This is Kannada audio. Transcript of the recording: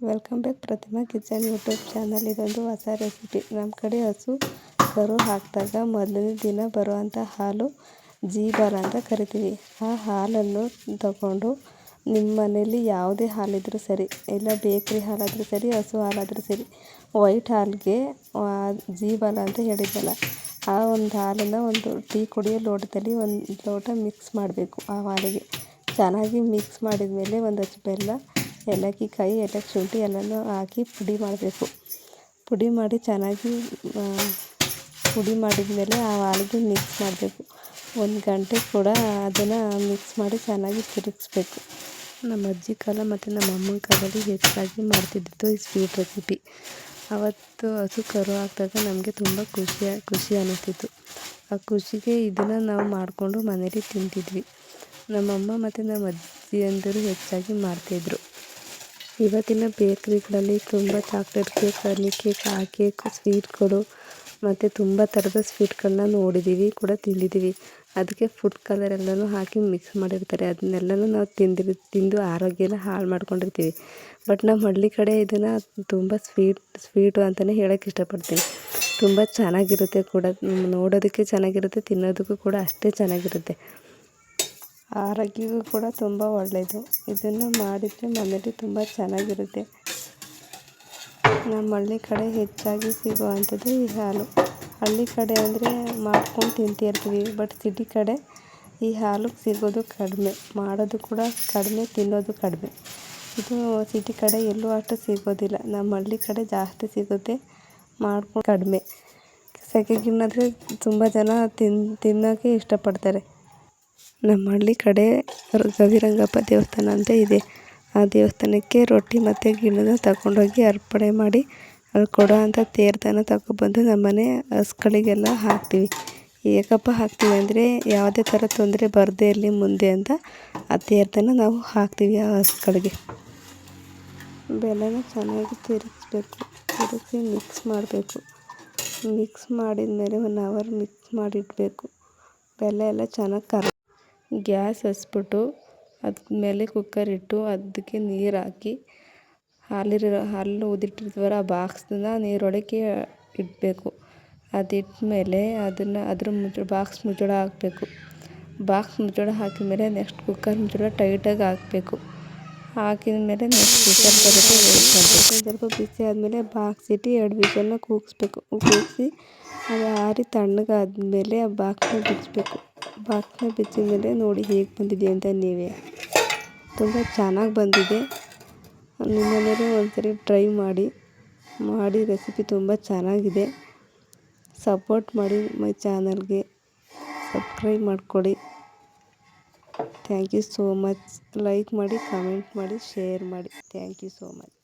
ವೆಲ್ಕಮ್ ಬ್ಯಾಕ್ ಪ್ರತಿಮಾ ಕಿಚನ್ ಯೂಟ್ಯೂಬ್ ಚಾನಲ್. ಇದೊಂದು ಹೊಸ ರೆಸಿಪಿ. ನಮ್ಮ ಕಡೆ ಹಸು ಕರು ಹಾಕಿದಾಗ ಮೊದಲನೇ ದಿನ ಬರುವಂಥ ಹಾಲು ಜೀಬಾಲ ಅಂತ ಕರಿತೀವಿ. ಆ ಹಾಲನ್ನು ತಗೊಂಡು ನಿಮ್ಮ ಮನೇಲಿ ಯಾವುದೇ ಹಾಲಿದ್ರೂ ಸರಿ, ಇಲ್ಲ ಬೇಕ್ರಿ ಹಾಲಾದರೂ ಸರಿ, ಹಸು ಹಾಲಾದರೂ ಸರಿ, ವೈಟ್ ಹಾಲಿಗೆ ಜೀಬಾಲ ಅಂತ ಹೇಳಿದ್ವಲ್ಲ, ಆ ಒಂದು ಹಾಲನ್ನು ಒಂದು ಟೀ ಕುಡಿಯೋ ಲೋಟದಲ್ಲಿ ಒಂದು ಲೋಟ ಮಿಕ್ಸ್ ಮಾಡಬೇಕು. ಆ ಹಾಲಿಗೆ ಚೆನ್ನಾಗಿ ಮಿಕ್ಸ್ ಮಾಡಿದ ಮೇಲೆ ಒಂದು ಹಚ್ಚು ಬೆಲ್ಲ, ಏಲಕ್ಕಿ ಕಾಯಿ, ಏಲಕ್ಕಿ ಶುಂಠಿ ಎಲ್ಲನೂ ಹಾಕಿ ಪುಡಿ ಮಾಡಬೇಕು. ಪುಡಿ ಮಾಡಿ ಚೆನ್ನಾಗಿ ಪುಡಿ ಮಾಡಿದ ಮೇಲೆ ಆ ಹಾಲಿಗೆ ಮಿಕ್ಸ್ ಮಾಡಬೇಕು. 1 ಗಂಟೆ ಕೂಡ ಅದನ್ನು ಮಿಕ್ಸ್ ಮಾಡಿ ಚೆನ್ನಾಗಿ ತಿರುಗಿಸ್ಬೇಕು. ನಮ್ಮ ಅಜ್ಜಿ ಕಾಲ ಮತ್ತು ನಮ್ಮ ಅಮ್ಮನ ಕಾಲದಲ್ಲಿ ಹೆಚ್ಚಾಗಿ ಮಾಡ್ತಿದ್ದಿತ್ತು ಈ ಸ್ವೀಟ್ ರೆಸಿಪಿ. ಆವತ್ತು ಹಸು ಕರು ಹಾಕಿದಾಗ ನಮಗೆ ತುಂಬ ಖುಷಿ ಅನ್ನಿಸ್ತಿತ್ತು. ಆ ಖುಷಿಗೆ ಇದನ್ನು ನಾವು ಮಾಡಿಕೊಂಡು ಮನೇಲಿ ತಿಂತಿದ್ವಿ. ನಮ್ಮಮ್ಮ ಮತ್ತು ನಮ್ಮ ಅಜ್ಜಿಯಂದಿರು ಹೆಚ್ಚಾಗಿ ಮಾಡ್ತಾಯಿದ್ರು. ಇವತ್ತಿನ ಬೇಕ್ರಿಗಳಲ್ಲಿ ತುಂಬ ಚಾಕ್ಲೇಟ್ ಕೇಕ್, ಹನಿ ಕೇಕ್, ಆ ಕೇಕ್, ಸ್ವೀಟ್ಗಳು ಮತ್ತು ತುಂಬ ಥರದ ಸ್ವೀಟ್ಗಳನ್ನ ನೋಡಿದ್ದೀವಿ ಕೂಡ ತಿಂದಿದ್ದೀವಿ. ಅದಕ್ಕೆ ಫುಡ್ ಕಲರ್ ಎಲ್ಲನೂ ಹಾಕಿ ಮಿಕ್ಸ್ ಮಾಡಿರ್ತಾರೆ. ಅದನ್ನೆಲ್ಲನೂ ನಾವು ತಿಂದು ಆರೋಗ್ಯನ ಹಾಳು ಮಾಡ್ಕೊಂಡಿರ್ತೀವಿ. ಬಟ್ ನಮ್ಮ ಹಳ್ಳಿ ಕಡೆ ಇದನ್ನು ತುಂಬ ಸ್ವೀಟು ಅಂತಲೇ ಹೇಳೋಕ್ಕೆ ಇಷ್ಟಪಡ್ತೀನಿ. ತುಂಬ ಚೆನ್ನಾಗಿರುತ್ತೆ ಕೂಡ, ನೋಡೋದಕ್ಕೆ ಚೆನ್ನಾಗಿರುತ್ತೆ, ತಿನ್ನೋದಕ್ಕೂ ಕೂಡ ಅಷ್ಟೇ ಚೆನ್ನಾಗಿರುತ್ತೆ. ಆರೋಗ್ಯಕ್ಕೂ ಕೂಡ ತುಂಬ ಒಳ್ಳೆಯದು. ಇದನ್ನು ಮಾಡಿದರೆ ಮನೇಲಿ ತುಂಬ ಚೆನ್ನಾಗಿರುತ್ತೆ. ನಮ್ಮ ಹಳ್ಳಿ ಕಡೆ ಹೆಚ್ಚಾಗಿ ಸಿಗುವಂಥದ್ದು ಈ ಹಾಲು. ಹಳ್ಳಿ ಕಡೆ ಅಂದರೆ ಮಾಡ್ಕೊಂಡು ತಿಂತಿರ್ತೀವಿ. ಬಟ್ ಸಿಟಿ ಕಡೆ ಈ ಹಾಲು ಸಿಗೋದು ಕಡಿಮೆ, ಮಾಡೋದು ಕೂಡ ಕಡಿಮೆ, ತಿನ್ನೋದು ಕಡಿಮೆ. ಇದು ಸಿಟಿ ಕಡೆ ಎಲ್ಲೂ ಅಷ್ಟು ಸಿಗೋದಿಲ್ಲ. ನಮ್ಮ ಹಳ್ಳಿ ಕಡೆ ಜಾಸ್ತಿ ಸಿಗುತ್ತೆ, ಮಾಡ್ಕೊಂಡು ಕಡಿಮೆ. ಸೆಕೆಗಿಣ್ಣಾದರೆ ತುಂಬ ಜನ ತಿನ್ನೋಕ್ಕೆ ಇಷ್ಟಪಡ್ತಾರೆ. ನಮ್ಮ ಹಳ್ಳಿ ಕಡೆ ಗವಿರಂಗಪ್ಪ ದೇವಸ್ಥಾನ ಅಂತ ಇದೆ. ಆ ದೇವಸ್ಥಾನಕ್ಕೆ ರೊಟ್ಟಿ ಮತ್ತು ಗಿಣ್ಣನ ತಗೊಂಡೋಗಿ ಅರ್ಪಣೆ ಮಾಡಿ ಅಲ್ಲಿ ಕೊಡೋ ಅಂಥ ತೀರ್ಥನ ತಗೊಬಂದು ನಮ್ಮನೆ ಹಸುಗಳಿಗೆಲ್ಲ ಹಾಕ್ತೀವಿ. ಏಕಪ್ಪ ಹಾಕ್ತೀವಿ ಅಂದರೆ ಯಾವುದೇ ಥರ ತೊಂದರೆ ಬರದೇ ಇರಲಿ ಮುಂದೆ ಅಂತ ಆ ತೀರ್ಥನ ನಾವು ಹಾಕ್ತೀವಿ ಆ ಹಸುಗಳಿಗೆ. ಬೆಲ್ಲನ ಚೆನ್ನಾಗಿ ತಿರುಗಿಸಿ ಮಿಕ್ಸ್ ಮಾಡಬೇಕು. ಮಿಕ್ಸ್ ಮಾಡಿದ ಮೇಲೆ 1 ಅವರ್ ಮಿಕ್ಸ್ ಮಾಡಿಡಬೇಕು. ಬೆಲ್ಲ ಎಲ್ಲ ಚೆನ್ನಾಗಿ ಗ್ಯಾಸ್ ಹಚ್ಬಿಟ್ಟು ಅದ್ಮೇಲೆ ಕುಕ್ಕರ್ ಇಟ್ಟು ಅದಕ್ಕೆ ನೀರು ಹಾಕಿ ಹಾಲು ಊದಿಟ್ಟಿರ್ತೀವಲ್ಲ ಆ ಬಾಕ್ಸ್ನ ನೀರೊಳಗೆ ಇಡಬೇಕು. ಅದಿಟ್ಮೇಲೆ ಅದ್ರ ಬಾಕ್ಸ್ ಮುಚ್ಚಳ ಹಾಕಬೇಕು. ಬಾಕ್ಸ್ ಮುಚ್ಚಳ ಹಾಕಿದ ಮೇಲೆ ನೆಕ್ಸ್ಟ್ ಕುಕ್ಕರ್ ಮುಚ್ಚಳ ಟೈಟಾಗಿ ಹಾಕಬೇಕು. ಹಾಕಿದ ಮೇಲೆ ನೆಕ್ಸ್ಟ್ ವಿಷಲ್ ಬರುತ್ತೆ, ವೇಟ್ ಮಾಡಬೇಕು. ಸ್ವಲ್ಪ ಬಿಸಿ ಆದಮೇಲೆ ಬಾಕ್ಸ್ ಇಟ್ಟು 2 ವಿಷಲ್ನ ಕೂಗಿಸ್ಬೇಕು. ಕೂಗಿಸಿ ಅದು ಆರಿ ತಣ್ಣಗಾದ್ಮೇಲೆ ಆ ಬಾಕ್ಸ್ನ ಬಿಡಿಸ್ಬೇಕು. ಬಾಕ್ಸ್ನ ಬಿಚ್ಚಿದ ಮೇಲೆ ನೋಡಿ ಹೇಗೆ ಬಂದಿದೆ ಅಂತ ನೀವೇ. ತುಂಬ ಚೆನ್ನಾಗಿ ಬಂದಿದೆ. ನಿಮ್ಮ ಮನೇಲಿ ಒಂದ್ಸರಿ ಟ್ರೈ ಮಾಡಿ ರೆಸಿಪಿ ತುಂಬ ಚೆನ್ನಾಗಿದೆ. ಸಪೋರ್ಟ್ ಮಾಡಿ ಮೈ ಚಾನಲ್ಗೆ, ಸಬ್ಸ್ಕ್ರೈಬ್ ಮಾಡಿಕೊಡಿ. Thank you so much. Like ಮಾಡಿ, ಕಮೆಂಟ್ ಮಾಡಿ, ಶೇರ್ ಮಾಡಿ. Thank you so much.